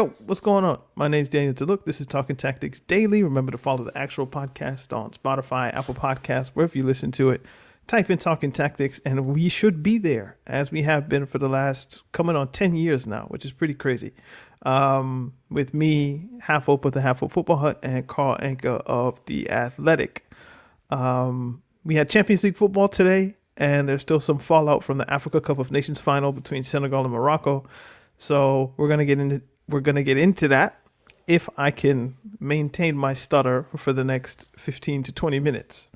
Yo, what's going on? My name's Daniel Tiluk. This is Talking Tactics Daily. Remember to follow the actual podcast on Spotify, Apple Podcasts, wherever you listen to it. Type in Talking Tactics, and we should be there, as we have been for the last coming on 10 years now, which is pretty crazy. With me, Half Hope of the Half Hope Football Hut, and Carl Anka of The Athletic. We had Champions League football today, and there's still some fallout from the Africa Cup of Nations final between Senegal and Morocco. So we're gonna get into that if I can maintain my stutter for the next 15 to 20 minutes.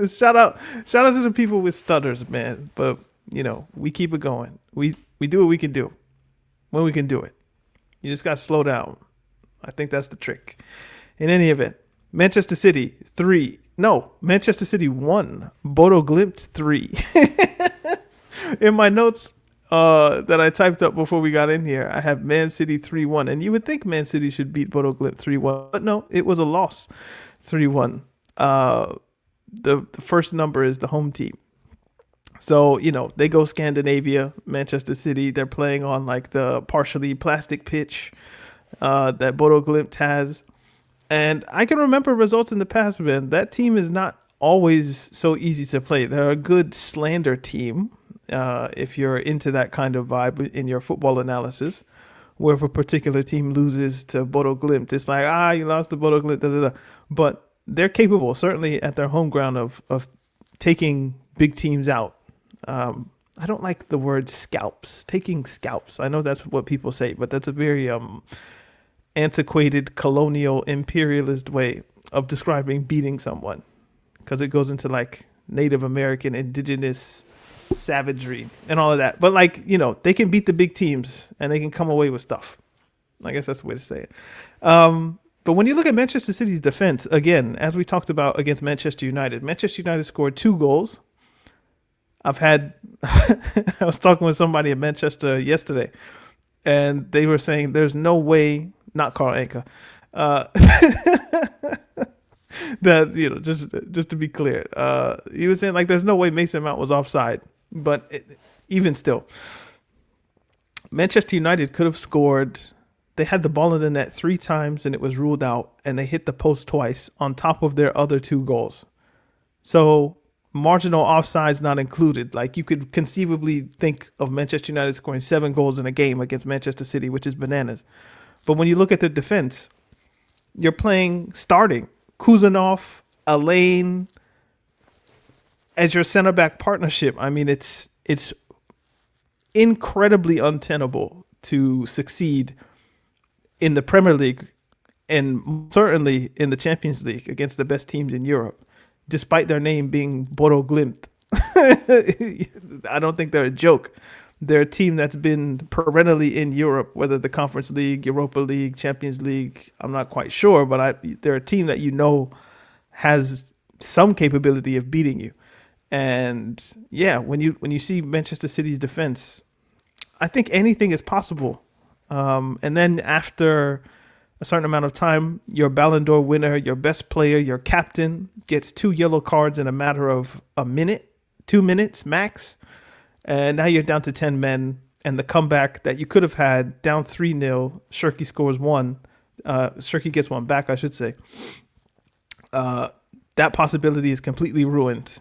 shout out to the people with stutters, man. But we keep it going. We do what we can do when we can do it. You just got to slow down. I think that's the trick. In any event, Manchester City 1, Bodø Glimt 3. In my notes that I typed up before we got in here, I have Man City 3-1. And you would think Man City should beat Bodø Glimt 3-1. But no, it was a loss 3-1. The first number is the home team. So, they go Scandinavia, Manchester City. They're playing on like the partially plastic pitch that Bodø Glimt has. And I can remember results in the past, man. That team is not always so easy to play. They're a good slander team. If you're into that kind of vibe in your football analysis, where if a particular team loses to Bodø Glimt, it's like, you lost to Bodø Glimt, da, da, da. But they're capable, certainly at their home ground, of taking big teams out. I don't like the word scalps, taking scalps. I know that's what people say, but that's a very antiquated colonial imperialist way of describing beating someone, because it goes into like Native American, indigenous savagery and all of that. But they can beat the big teams and they can come away with stuff. I guess that's the way to say it. But when you look at Manchester City's defense, again, as we talked about against Manchester United scored 2 goals. I was talking with somebody in Manchester yesterday, and they were saying there's no way, not Carl Anka, that, just to be clear, he was saying there's no way Mason Mount was offside. But even still, Manchester United could have scored. They had the ball in the net 3 times and it was ruled out, and they hit the post twice on top of their other 2 goals. So marginal offsides not included. You could conceivably think of Manchester United scoring 7 goals in a game against Manchester City, which is bananas. But when you look at their defense, you're starting Kuzanov, Alain as your center back partnership. I mean, it's incredibly untenable to succeed in the Premier League and certainly in the Champions League against the best teams in Europe, despite their name being Bodø Glimt. I don't think they're a joke. They're a team that's been perennially in Europe, whether the Conference League, Europa League, Champions League, I'm not quite sure, but they're a team that has some capability of beating you. And yeah, when you see Manchester City's defense, I think anything is possible. And then after a certain amount of time, your Ballon d'Or winner, your best player, your captain gets 2 yellow cards in a matter of a minute, 2 minutes max. And now you're down to 10 men, and the comeback that you could have had down 3-0, Shirky scores 1. Shirky gets 1 back, I should say. That possibility is completely ruined.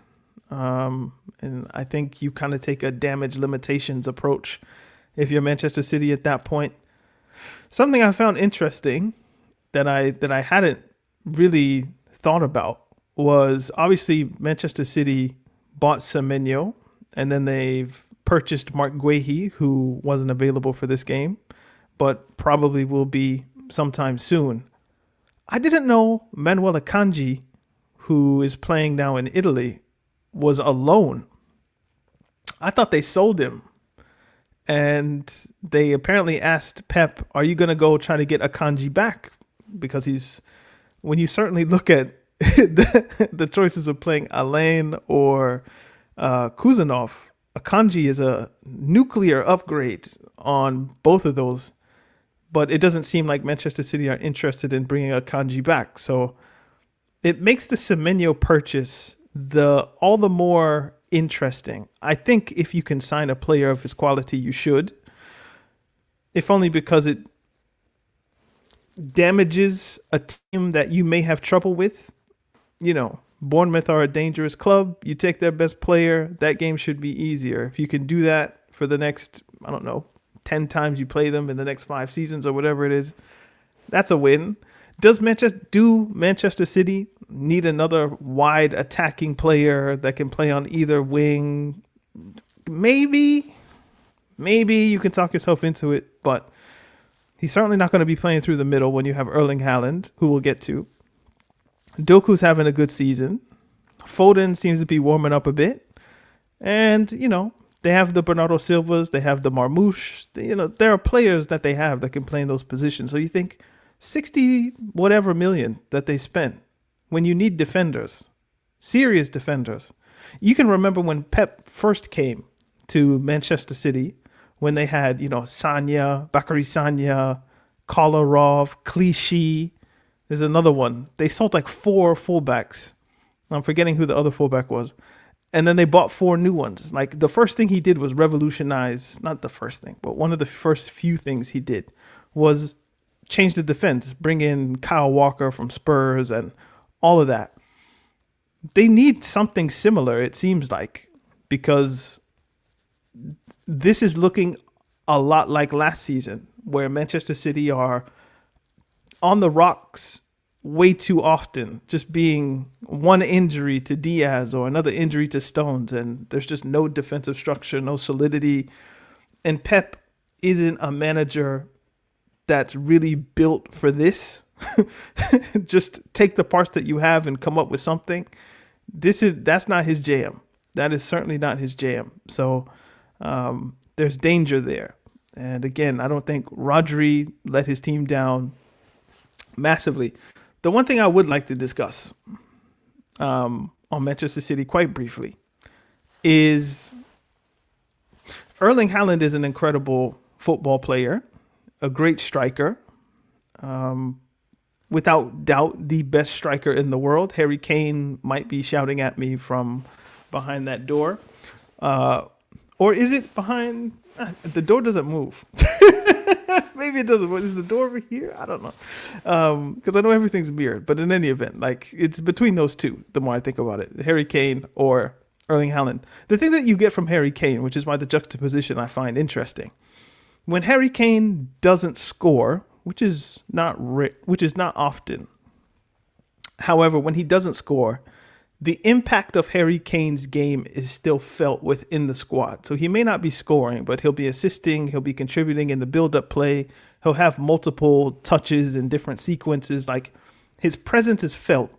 And I think you kind of take a damage limitations approach if you're Manchester City at that point. Something I found interesting that I hadn't really thought about was, obviously Manchester City bought Semenyo, and then they've purchased Mark Guehi, who wasn't available for this game, but probably will be sometime soon. I didn't know Manuel Akanji, who is playing now in Italy, was a loan. I thought they sold him. And they apparently asked Pep, are you going to go try to get Akanji back? Because when you certainly look at the choices of playing Alain or Kuzanov, Akanji is a nuclear upgrade on both of those. But it doesn't seem like Manchester City are interested in bringing Akanji back. So it makes the Semenyo purchase all the more interesting. I think if you can sign a player of his quality, you should. if only because it damages a team that you may have trouble with. You know, Bournemouth are a dangerous club. You take their best player, that game should be easier. If you can do that for the next, I don't know, 10 times you play them in the next 5 seasons or whatever it is, that's a win. Do Manchester City need another wide attacking player that can play on either wing? Maybe you can talk yourself into it, but he's certainly not going to be playing through the middle when you have Erling Haaland, who we'll get to. Doku's having a good season. Foden seems to be warming up a bit. And, you know, they have the Bernardo Silvas, they have the Marmoush. You know, there are players that they have that can play in those positions. So you think 60 whatever million that they spent when you need defenders, serious defenders. You can remember when Pep first came to Manchester City, when they had, you know, Sanya, Bakary Sanya, Kolarov, Clichy. There's another one. They sold like 4 fullbacks. I'm forgetting who the other fullback was. And then they bought 4 new ones. Like the first thing he did was revolutionize, not the first thing, but one of the first few things he did was change the defense, bring in Kyle Walker from Spurs and all of that. They need something similar, it seems like, because this is looking a lot like last season, where Manchester City are on the rocks way too often, just being one injury to Diaz or another injury to Stones, and there's just no defensive structure, no solidity. And Pep isn't a manager that's really built for this. Just take the parts that you have and come up with something. That's not his jam. That is certainly not his jam. So there's danger there. And again, I don't think Rodri let his team down massively. The one thing I would like to discuss on Manchester City quite briefly is Erling Haaland is an incredible football player, a great striker, without doubt the best striker in the world. Harry Kane might be shouting at me from behind that door. Or is it behind? The door doesn't move. Maybe it doesn't. Is the door over here? I don't know. Because I know everything's mirrored. But in any event, like it's between those two, the more I think about it. Harry Kane or Erling Haaland. The thing that you get from Harry Kane, which is why the juxtaposition I find interesting. When Harry Kane doesn't score, which is not often. However, when he doesn't score, the impact of Harry Kane's game is still felt within the squad. So he may not be scoring, but he'll be assisting, he'll be contributing in the build-up play, he'll have multiple touches in different sequences. Like his presence is felt.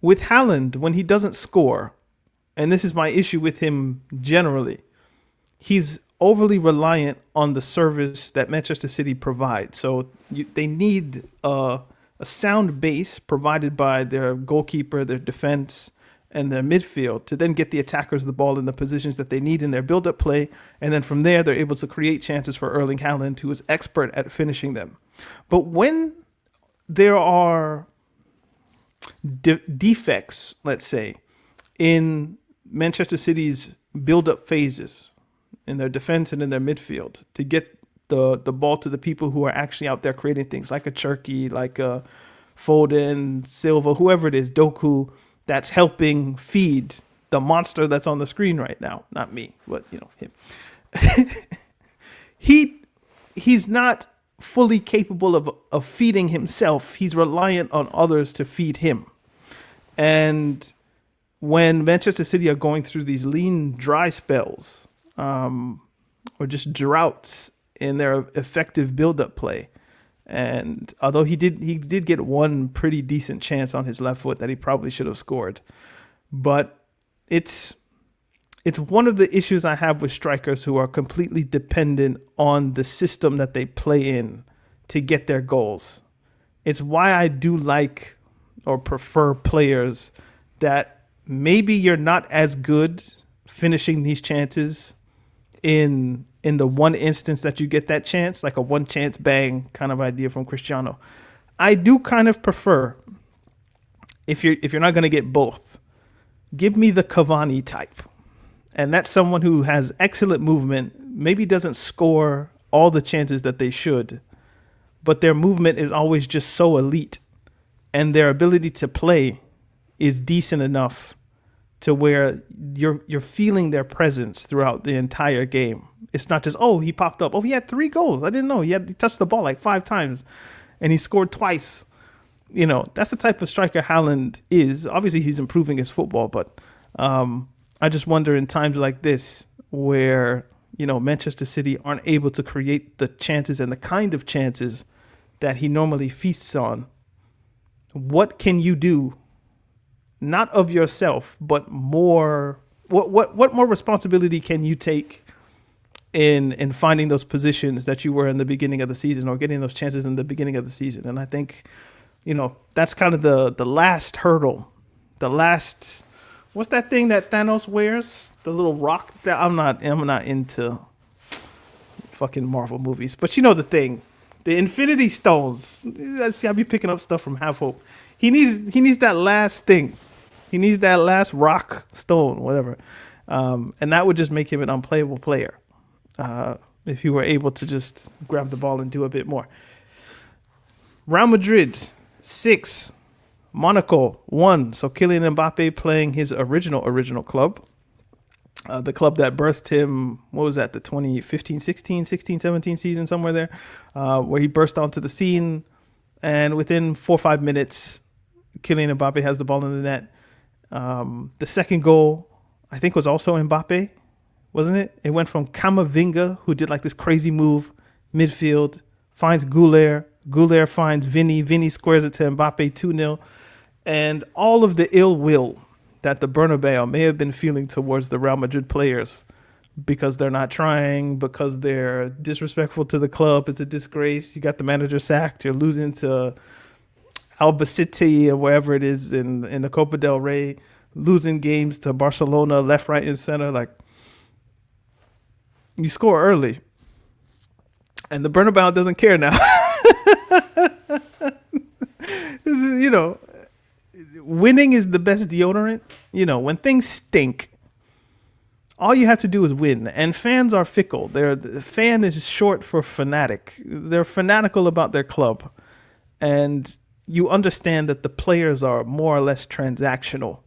With Haaland, when he doesn't score, and this is my issue with him generally, he's overly reliant on the service that Manchester City provides. So they need a sound base provided by their goalkeeper, their defense, and their midfield to then get the attackers the ball in the positions that they need in their build-up play. And then from there, they're able to create chances for Erling Haaland, who is expert at finishing them. But when there are defects, let's say, in Manchester City's build-up phases, in their defense and in their midfield, to get the ball to the people who are actually out there creating things, like a Cherky, like a Foden, Silva, whoever it is, Doku, that's helping feed the monster that's on the screen right now. Not me, but him. He's not fully capable of feeding himself. He's reliant on others to feed him. And when Manchester City are going through these lean, dry spells, or just droughts in their effective build-up play. And although he did get one pretty decent chance on his left foot that he probably should have scored. But it's one of the issues I have with strikers who are completely dependent on the system that they play in to get their goals. It's why I do like or prefer players that maybe you're not as good finishing these chances in the one instance that you get that chance, like a one chance bang kind of idea from Cristiano. I do kind of prefer, if you're not going to get both, give me the Cavani type. And that's someone who has excellent movement, maybe doesn't score all the chances that they should, but their movement is always just so elite, and their ability to play is decent enough to where you're feeling their presence throughout the entire game. It's not just, oh, he popped up. Oh, he had 3 goals. I didn't know. He touched the ball like 5 times and he scored twice. That's the type of striker Haaland is. Obviously, he's improving his football, but I just wonder in times like this where, Manchester City aren't able to create the chances and the kind of chances that he normally feasts on. What can you do? Not of yourself, but more. What more responsibility can you take in finding those positions that you were in the beginning of the season, or getting those chances in the beginning of the season? And I think, that's kind of the last hurdle. The last, what's that thing that Thanos wears? The little rock that I'm not into fucking Marvel movies, but you know the thing, the Infinity Stones. See, I be picking up stuff from Half Hope. He needs that last thing. He needs that last rock stone, whatever. And that would just make him an unplayable player if he were able to just grab the ball and do a bit more. Real Madrid, 6. Monaco, 1. So Kylian Mbappe playing his original club. The club that birthed him, what was that, the 2015-16, 16-17 season, somewhere there, where he burst onto the scene. And within 4 or 5 minutes, Kylian Mbappe has the ball in the net. The second goal, I think, was also Mbappe, wasn't it? It went from Camavinga, who did like this crazy move, midfield, finds Goulet finds Vinny squares it to Mbappe, 2-0. And all of the ill will that the Bernabeu may have been feeling towards the Real Madrid players, because they're not trying, because they're disrespectful to the club, it's a disgrace. You got the manager sacked, you're losing to Albacete or wherever it is in the Copa del Rey, losing games to Barcelona left, right, and center. Like, you score early, and the Bernabeu doesn't care now. Winning is the best deodorant. When things stink, all you have to do is win. And fans are fickle. The fan is short for fanatic. They're fanatical about their club, and you understand that the players are more or less transactional,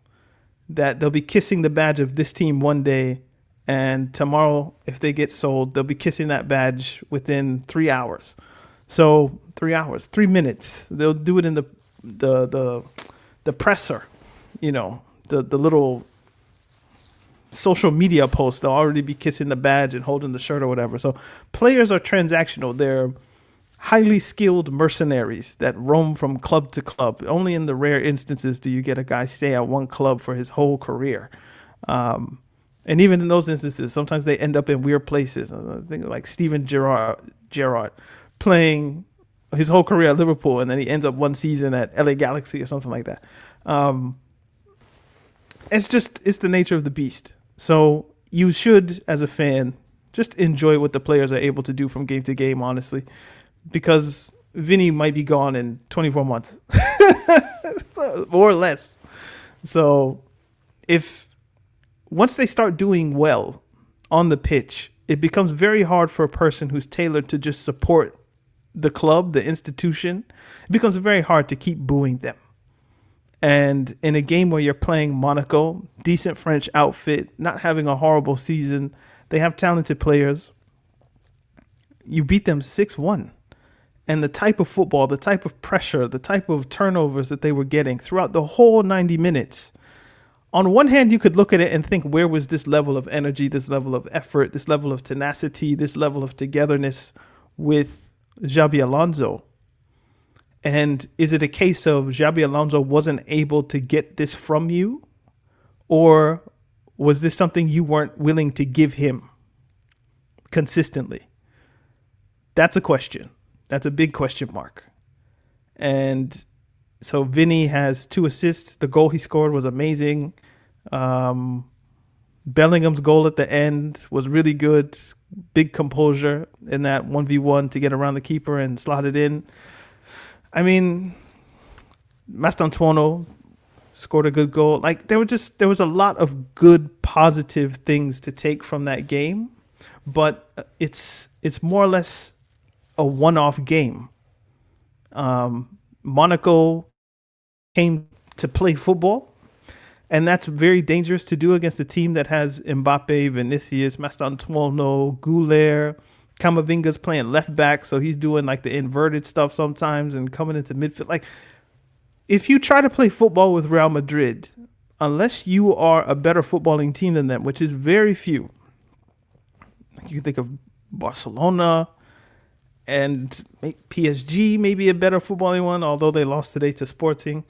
that they'll be kissing the badge of this team one day, and tomorrow, if they get sold, they'll be kissing that badge within 3 hours. So 3 hours, 3 minutes. They'll do it in the presser, the little social media post. They'll already be kissing the badge and holding the shirt or whatever. So players are transactional. They're highly skilled mercenaries that roam from club to club. Only in the rare instances do you get a guy stay at one club for his whole career. And even in those instances, sometimes they end up in weird places. I think like Steven Gerrard playing his whole career at Liverpool, and then he ends up one season at LA Galaxy or something like that. It's the nature of the beast. So you should, as a fan, just enjoy what the players are able to do from game to game, honestly, because Vinny might be gone in 24 months or less. So once they start doing well on the pitch, it becomes very hard for a person who's tailored to just support the club, the institution. It becomes very hard to keep booing them. And in a game where you're playing Monaco, decent French outfit, not having a horrible season, they have talented players. You beat them 6-1. And the type of football, the type of pressure, the type of turnovers that they were getting throughout the whole 90 minutes. On one hand, you could look at it and think, where was this level of energy, this level of effort, this level of tenacity, this level of togetherness with Xabi Alonso? And is it a case of Xabi Alonso wasn't able to get this from you? Or was this something you weren't willing to give him consistently? That's a question. That's a big question mark. And so Vinny has 2 assists. The goal he scored was amazing. Bellingham's goal at the end was really good. Big composure in that 1v1 to get around the keeper and slot it in. I mean, Mastantuono scored a good goal. Like, there was a lot of good, positive things to take from that game, but it's it's more or less a one-off game. Monaco came to play football, and that's very dangerous to do against a team that has Mbappe, Vinicius, Mastantuono, Goulet. Camavinga's playing left back, so he's doing like the inverted stuff sometimes and coming into midfield. Like, if you try to play football with Real Madrid, unless you are a better footballing team than them, which is very few, you can think of Barcelona and PSG, maybe a better footballing one, although they lost today to Sporting.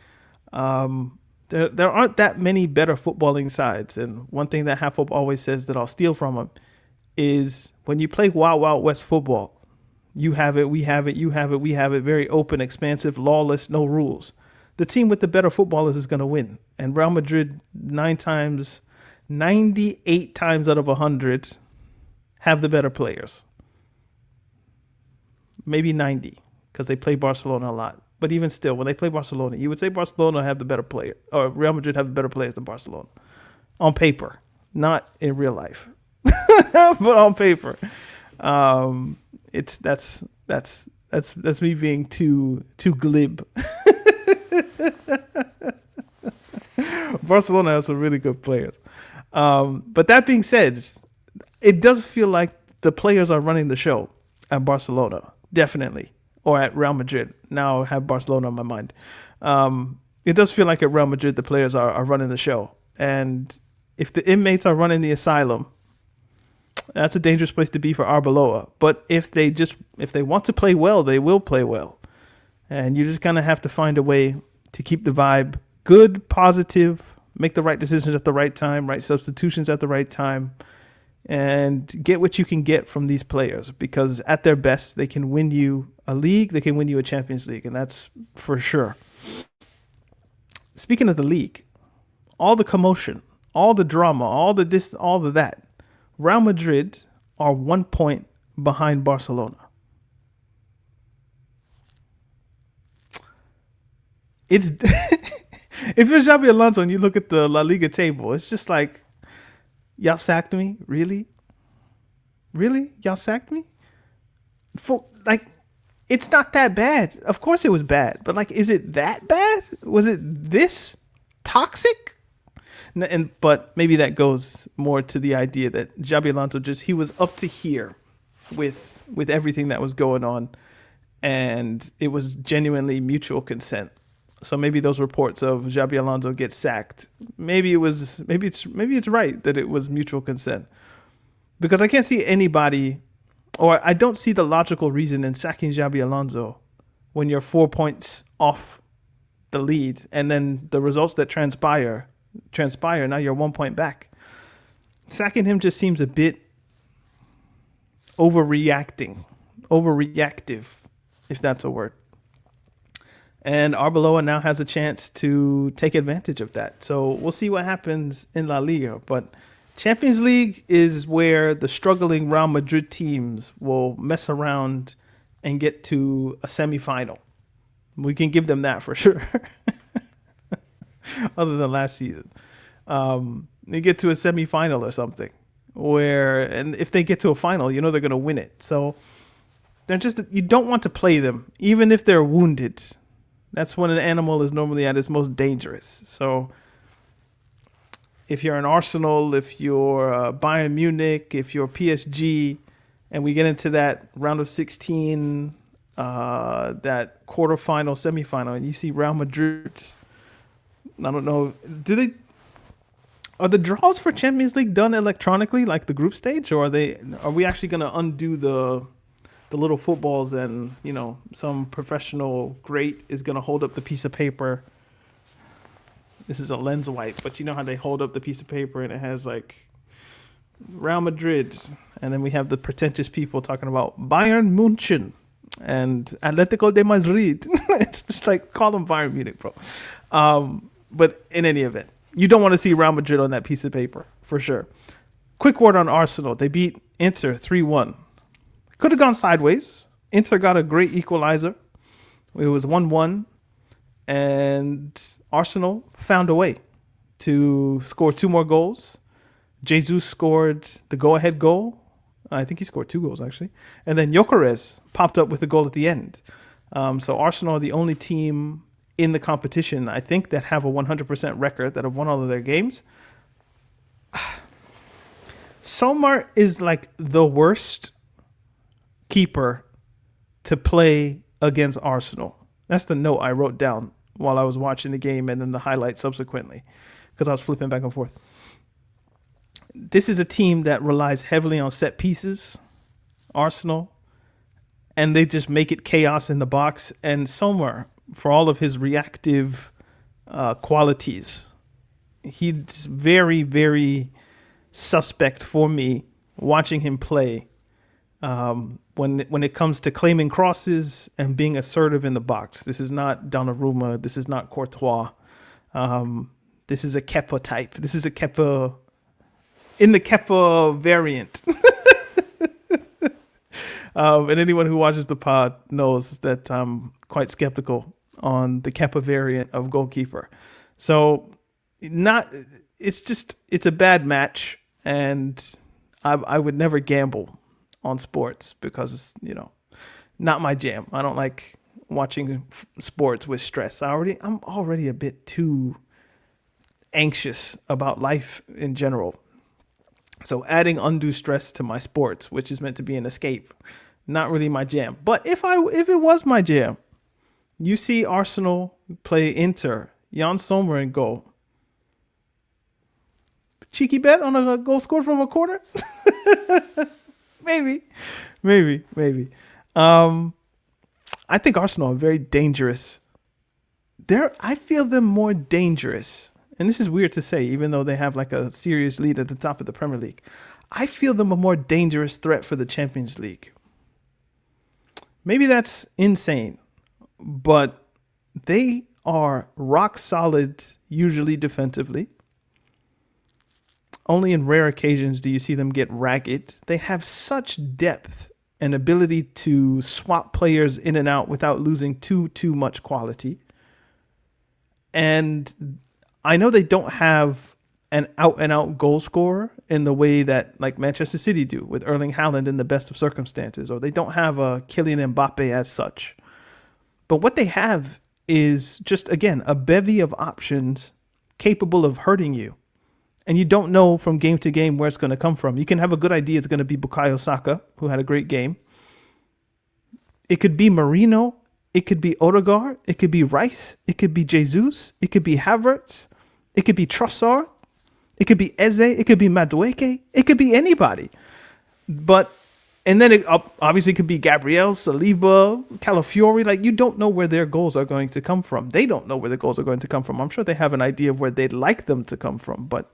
There aren't that many better footballing sides. And one thing that Halfhope always says that I'll steal from him is when you play Wild Wild West football, you have it, we have it, you have it, we have it, very open, expansive, lawless, no rules. The team with the better footballers is going to win. And Real Madrid 98 times out of 100 have the better players. Maybe 90 because they play Barcelona a lot. But even still, when they play Barcelona, you would say Barcelona have the better player, or Real Madrid have the better players than Barcelona on paper, not in real life, but on paper. That's me being too glib. Barcelona has some really good players. But that being said, it does feel like the players are running the show at Barcelona, definitely, or at Real Madrid. Now I have Barcelona on my mind. It does feel like at Real Madrid the players are running the show. And if the inmates are running the asylum, that's a dangerous place to be for Arbeloa. But if they want to play well, they will play well. And you just kind of have to find a way to keep the vibe good, positive, make the right decisions at the right time, right substitutions at the right time, and get what you can get from these players, because at their best, they can win you a league, they can win you a Champions League, and that's for sure. Speaking of the league, all the commotion, all the drama, all the this, all of that, Real Madrid are 1 point behind Barcelona. It's if you're Xabi Alonso and you look at the La Liga table, it's just like, y'all sacked me? Really? Y'all sacked me? It's not that bad. Of course it was bad. But, is it that bad? Was it this toxic? But maybe that goes more to the idea that Xabi Alonso he was up to here with everything that was going on. And it was genuinely mutual consent. So maybe those reports of Xabi Alonso gets sacked, maybe it's right that it was mutual consent, because I can't see anybody, or I don't see the logical reason in sacking Xabi Alonso when you're 4 points off the lead, and then the results that transpire. Now you're 1 point back. Sacking him just seems a bit overreactive, if that's a word. And Arbeloa now has a chance to take advantage of that. So we'll see what happens in La Liga. But Champions League is where the struggling Real Madrid teams will mess around and get to a semifinal. We can give them that for sure. Other than last season. They get to a semifinal or something. And if they get to a final, they're going to win it. So you don't want to play them, even if they're wounded. That's when an animal is normally at its most dangerous. So if you're an Arsenal, if you're Bayern Munich, if you're PSG, and we get into that round of 16, that quarterfinal, semifinal, and you see Real Madrid, I don't know, are the draws for Champions League done electronically like the group stage, or are we actually going to undo the little footballs and, some professional great is going to hold up the piece of paper. This is a lens wipe, but you know how they hold up the piece of paper and it has Real Madrid. And then we have the pretentious people talking about Bayern München and Atletico de Madrid. It's just call them Bayern Munich, bro. But in any event, you don't want to see Real Madrid on that piece of paper, for sure. Quick word on Arsenal. They beat Inter 3-1. Could have gone sideways. Inter got a great equalizer. It was 1-1. And Arsenal found a way to score 2 more goals. Jesus scored the go-ahead goal. I think he scored 2 goals, actually. And then Gyökeres popped up with a goal at the end. So Arsenal are the only team in the competition, I think, that have a 100% record, that have won all of their games. Sommer is like the worst keeper to play against Arsenal. That's the note I wrote down while I was watching the game and then the highlights subsequently, because I was flipping back and forth. This is a team that relies heavily on set pieces, Arsenal, and they just make it chaos in the box. And Sommer, for all of his reactive qualities, he's very, very suspect for me watching him play when it comes to claiming crosses and being assertive in the box. This is not Donnarumma. This is not Courtois. This is a Kepa type. This is a Kepa in the Kepa variant. And anyone who watches the pod knows that I'm quite skeptical on the Kepa variant of goalkeeper. So it's a bad match, and I would never gamble on sports because it's, not my jam. I don't like watching sports with stress. I'm already a bit too anxious about life in general. So adding undue stress to my sports, which is meant to be an escape, not really my jam. But if it was my jam, you see Arsenal play Inter, Jan Sommer in goal. Cheeky bet on a goal scored from a corner? Maybe. I think Arsenal are very dangerous. I feel them more dangerous. And this is weird to say, even though they have like a serious lead at the top of the Premier League. I feel them a more dangerous threat for the Champions League. Maybe that's insane, but they are rock solid, usually defensively. Only in rare occasions do you see them get ragged. They have such depth and ability to swap players in and out without losing too much quality. And I know they don't have an out-and-out goal scorer in the way that like Manchester City do with Erling Haaland in the best of circumstances, or they don't have a Kylian Mbappe as such. But what they have is just, again, a bevy of options capable of hurting you. And you don't know from game to game where it's going to come from. You can have a good idea it's going to be Bukayo Saka, who had a great game. It could be Marino. It could be Odegaard. It could be Rice. It could be Jesus. It could be Havertz. It could be Trossard. It could be Eze. It could be Madueke. It could be anybody. And then it obviously could be Gabriel, Saliba, Calafiori. Like, you don't know where their goals are going to come from. They don't know where the goals are going to come from. I'm sure they have an idea of where they'd like them to come from, but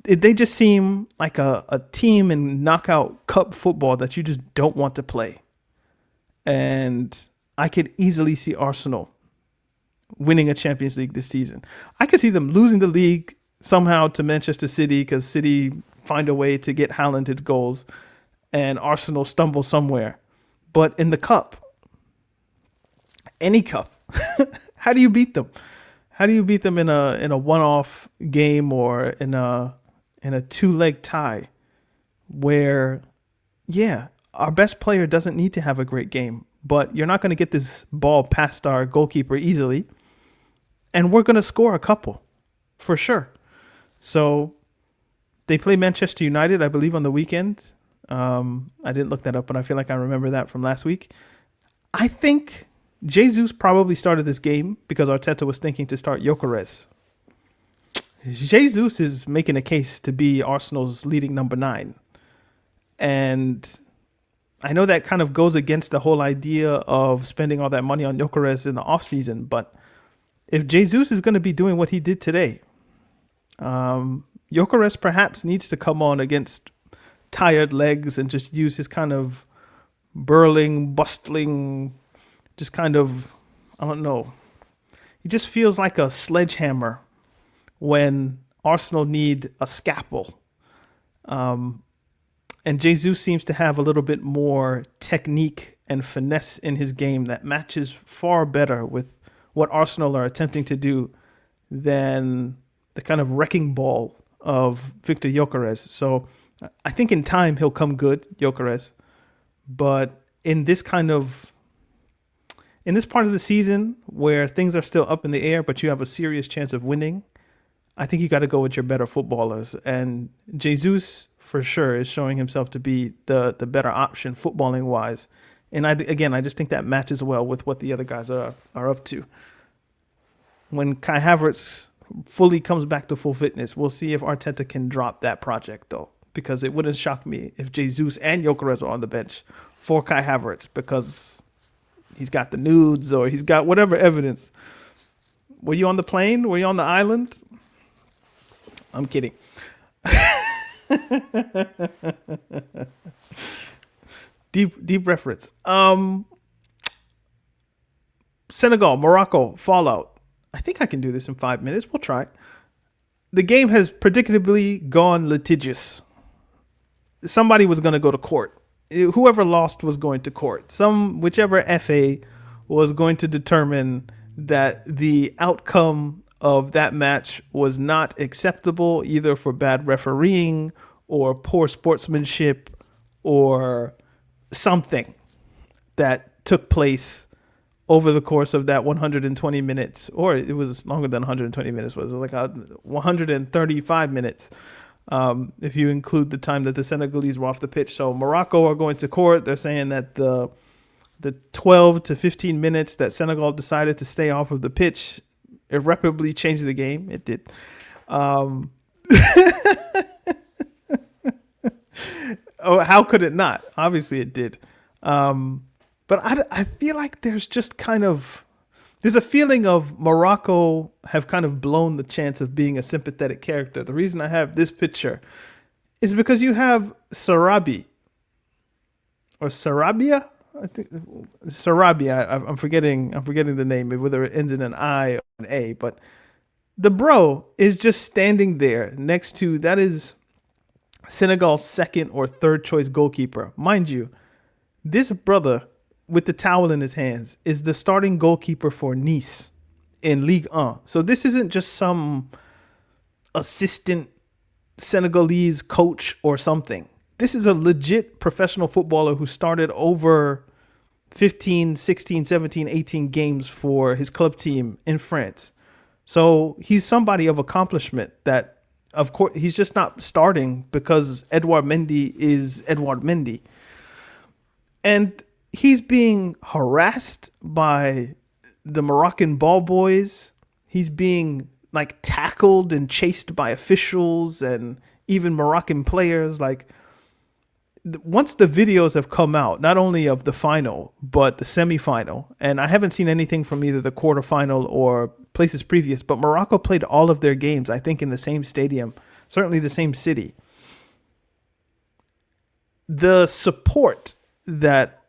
they just seem like a team in knockout cup football that you just don't want to play. And I could easily see Arsenal winning a Champions League this season. I could see them losing the league somehow to Manchester City because City find a way to get Haaland his goals and Arsenal stumble somewhere. But in the cup, any cup, how do you beat them? How do you beat them in a one-off game or in a two-leg tie where, our best player doesn't need to have a great game, but you're not going to get this ball past our goalkeeper easily, and we're going to score a couple for sure. So they play Manchester United, I believe, on the weekend. I didn't look that up, but I feel like I remember that from last week. I think Jesus probably started this game because Arteta was thinking to start Gyökeres. Jesus is making a case to be Arsenal's leading number 9. And I know that kind of goes against the whole idea of spending all that money on Gyökeres in the offseason, but if Jesus is going to be doing what he did today, Gyökeres perhaps needs to come on against tired legs and just use his kind of burling, bustling, just kind of, I don't know. He just feels like a sledgehammer when Arsenal need a scalpel. And Jesus seems to have a little bit more technique and finesse in his game that matches far better with what Arsenal are attempting to do than the kind of wrecking ball of Victor Gyökeres. So I think in time he'll come good, Gyökeres. But in this part of the season where things are still up in the air, but you have a serious chance of winning, I think you got to go with your better footballers. And Jesus, for sure, is showing himself to be the better option footballing wise. And I just think that matches well with what the other guys are up to. When Kai Havertz fully comes back to full fitness, we'll see if Arteta can drop that project, though, because it wouldn't shock me if Jesus and Gyökeres are on the bench for Kai Havertz because he's got the nudes or he's got whatever evidence. Were you on the plane? Were you on the island? I'm kidding. Deep reference. Senegal, Morocco, fallout. I think I can do this in 5 minutes. We'll try. The game has predictably gone litigious. Somebody was going to go to court. Whoever lost was going to court. Whichever FA was going to determine that the outcome of that match was not acceptable, either for bad refereeing or poor sportsmanship or something that took place over the course of that 120 minutes, or it was longer than 120 minutes. It was like 135 minutes if you include the time that the Senegalese were off the pitch. So Morocco are going to court. They're saying that the 12 to 15 minutes that Senegal decided to stay off of the pitch irreparably changed the game. It did. Oh, how could it not? Obviously it did. But I feel like there's a feeling of Morocco have kind of blown the chance of being a sympathetic character. The reason I have this picture is because you have Sarabia. I think Sarabia. I'm forgetting the name, whether it ends in an I or an A. But the bro is just standing there next to, that is Senegal's second or third choice goalkeeper. Mind you, this brother with the towel in his hands is the starting goalkeeper for Nice in Ligue 1. So this isn't just some assistant Senegalese coach or something. This is a legit professional footballer who started over 15, 16, 17, 18 games for his club team in France. So he's somebody of accomplishment that, of course, he's just not starting because Edouard Mendy is Edouard Mendy. And he's being harassed by the Moroccan ball boys. He's being like tackled and chased by officials and even Moroccan players. Like, once the videos have come out, not only of the final, but the semifinal, and I haven't seen anything from either the quarterfinal or places previous, but Morocco played all of their games, I think, in the same stadium, certainly the same city. The support that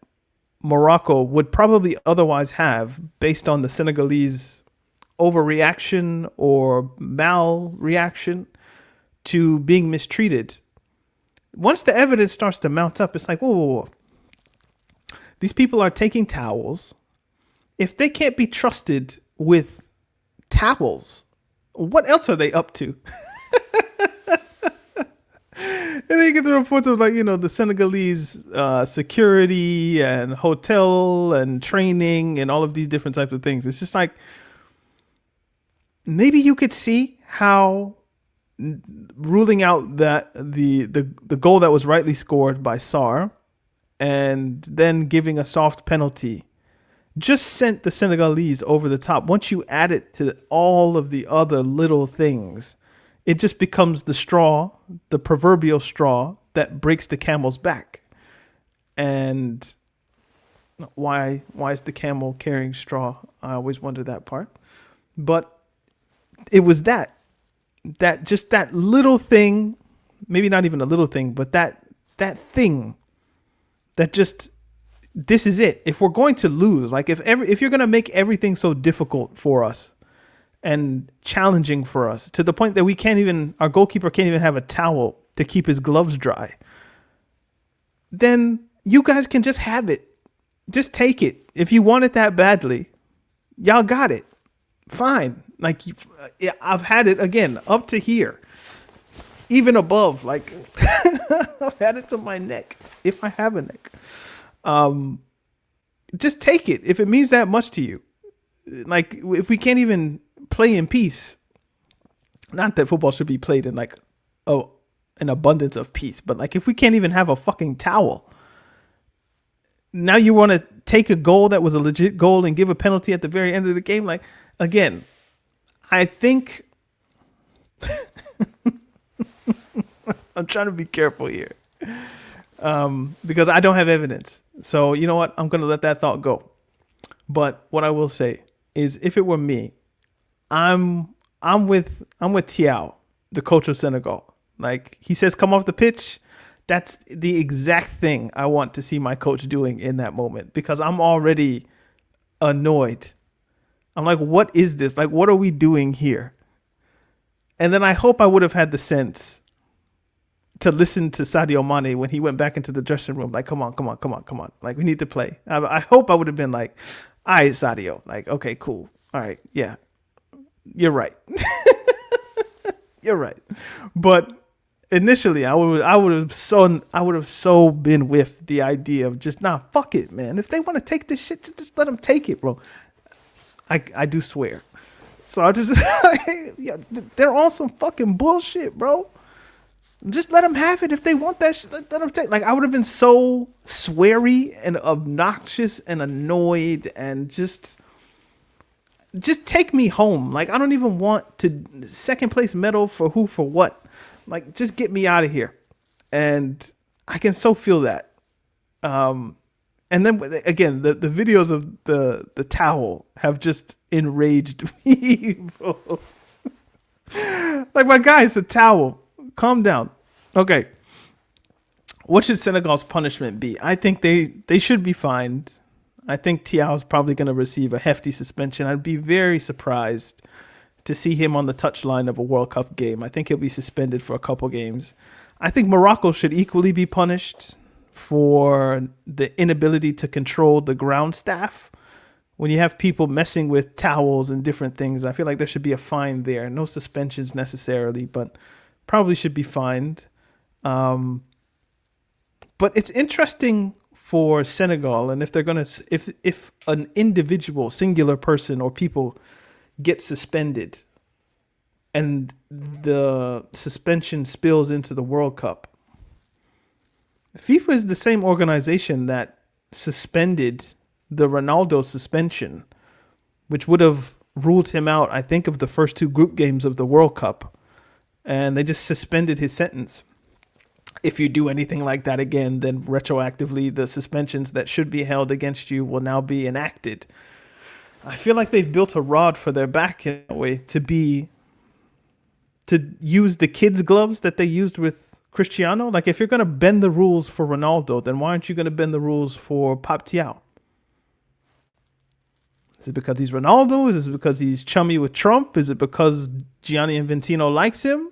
Morocco would probably otherwise have based on the Senegalese overreaction or malreaction to being mistreated. Once the evidence starts to mount up, it's like, whoa. These people are taking towels. If they can't be trusted with towels, what else are they up to? And then you get the reports of, like, the Senegalese security and hotel and training and all of these different types of things. It's just like, maybe you could see how ruling out that the goal that was rightly scored by Sarr and then giving a soft penalty just sent the Senegalese over the top. Once you add it to all of the other little things, it just becomes the proverbial straw that breaks the camel's back. And why is the camel carrying straw? I always wonder that part. But it was that little thing, maybe not even a little thing, but that thing that just, this is it. If we're going to lose, like if you're going to make everything so difficult for us and challenging for us to the point that our goalkeeper can't even have a towel to keep his gloves dry, then you guys can just have it. Just take it. If you want it that badly, y'all got it. Fine. Like, I've had it again up to here. even above, like I've had it to my neck, if I have a neck. Just take it if it means that much to you. Like, if we can't even play in peace, not that football should be played in like an abundance of peace, but like if we can't even have a fucking towel, now you want to take a goal that was a legit goal and give a penalty at the very end of the game. Like, again, I think I'm trying to be careful here because I don't have evidence. So you know what? I'm going to let that thought go. But what I will say is, if it were me, I'm with Thiaw, the coach of Senegal. Like, he says, come off the pitch. That's the exact thing I want to see my coach doing in that moment, because I'm already annoyed. I'm like, what is this? Like, what are we doing here? And then I hope I would have had the sense to listen to Sadio Mane when he went back into the dressing room. Like, come on. Like, we need to play. I hope I would have been like, all right, Sadio. Like, okay, cool. All right, yeah. You're right. You're right. But initially, I would have so been with the idea of just, fuck it, man. If they want to take this shit, just let them take it, bro. I do swear. So I just, yeah, they're on some fucking bullshit, bro. Just let them have it if they want that shit. Let them take. Like, I would have been so sweary and obnoxious and annoyed and just take me home. Like, I don't even want to second place medal for who, for what. Like, just get me out of here. And I can so feel that. And then again, the videos of the towel have just enraged me, bro. Like, my guy, it's a towel. Calm down. Okay. What should Senegal's punishment be? I think they should be fined. I think Thiaw is probably going to receive a hefty suspension. I'd be very surprised to see him on the touchline of a World Cup game. I think he'll be suspended for a couple games. I think Morocco should equally be punished for the inability to control the ground staff. When you have people messing with towels and different things, I feel like there should be a fine there. No suspensions necessarily, but probably should be fined. But it's interesting for Senegal, and if they're gonna, if an individual, singular person or people get suspended, and the suspension spills into the World Cup, FIFA is the same organization that suspended the Ronaldo suspension, which would have ruled him out, I think, of the first two group games of the World Cup. And they just suspended his sentence. If you do anything like that again, then retroactively the suspensions that should be held against you will now be enacted. I feel like they've built a rod for their back in a way to use the kids' gloves that they used with Cristiano. Like, if you're going to bend the rules for Ronaldo, then why aren't you going to bend the rules for Pep Thiaw? Is it because he's Ronaldo? Is it because he's chummy with Trump? Is it because Gianni Infantino likes him?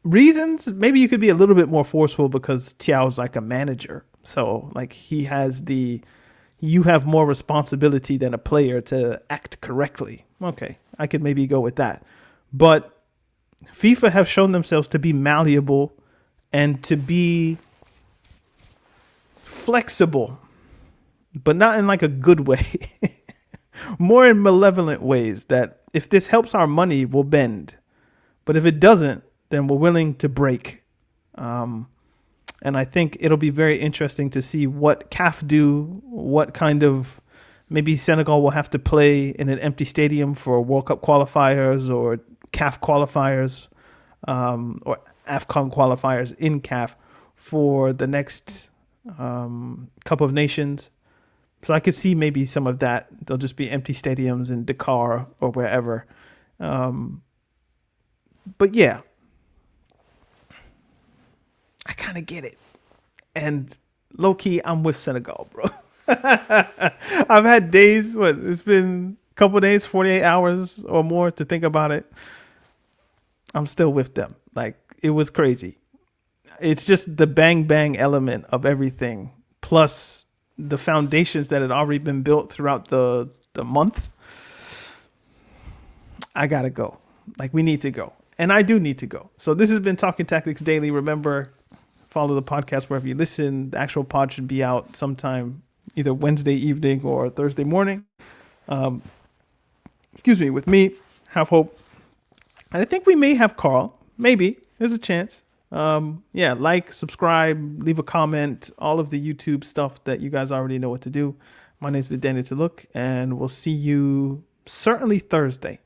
Reasons? Maybe you could be a little bit more forceful because Thiaw's like a manager. So, like, you have more responsibility than a player to act correctly. Okay, I could maybe go with that. But FIFA have shown themselves to be malleable and to be flexible, but not in like a good way. More in malevolent ways, that if this helps our money, we'll bend. But if it doesn't, then we're willing to break. And I think it'll be very interesting to see what CAF do, what kind of, maybe Senegal will have to play in an empty stadium for World Cup qualifiers or CAF qualifiers, or AFCON qualifiers in CAF for the next Cup of Nations. So I could see maybe some of that. There'll just be empty stadiums in Dakar or wherever. But yeah, I kind of get it. And low key, I'm with Senegal, bro. I've had days, it's been a couple of days, 48 hours or more to think about it. I'm still with them. Like, it was crazy. It's just the bang bang element of everything, plus the foundations that had already been built throughout the month. I gotta go. Like, we need to go. And I do need to go. So this has been Talking Tactics Daily. Remember, follow the podcast wherever you listen. The actual pod should be out sometime either Wednesday evening or Thursday morning. With me, Have Hope. And I think we may have Carl. Maybe. There's a chance. Like, subscribe, leave a comment, all of the YouTube stuff that you guys already know what to do. My name's been Tiluk, and we'll see you certainly Thursday.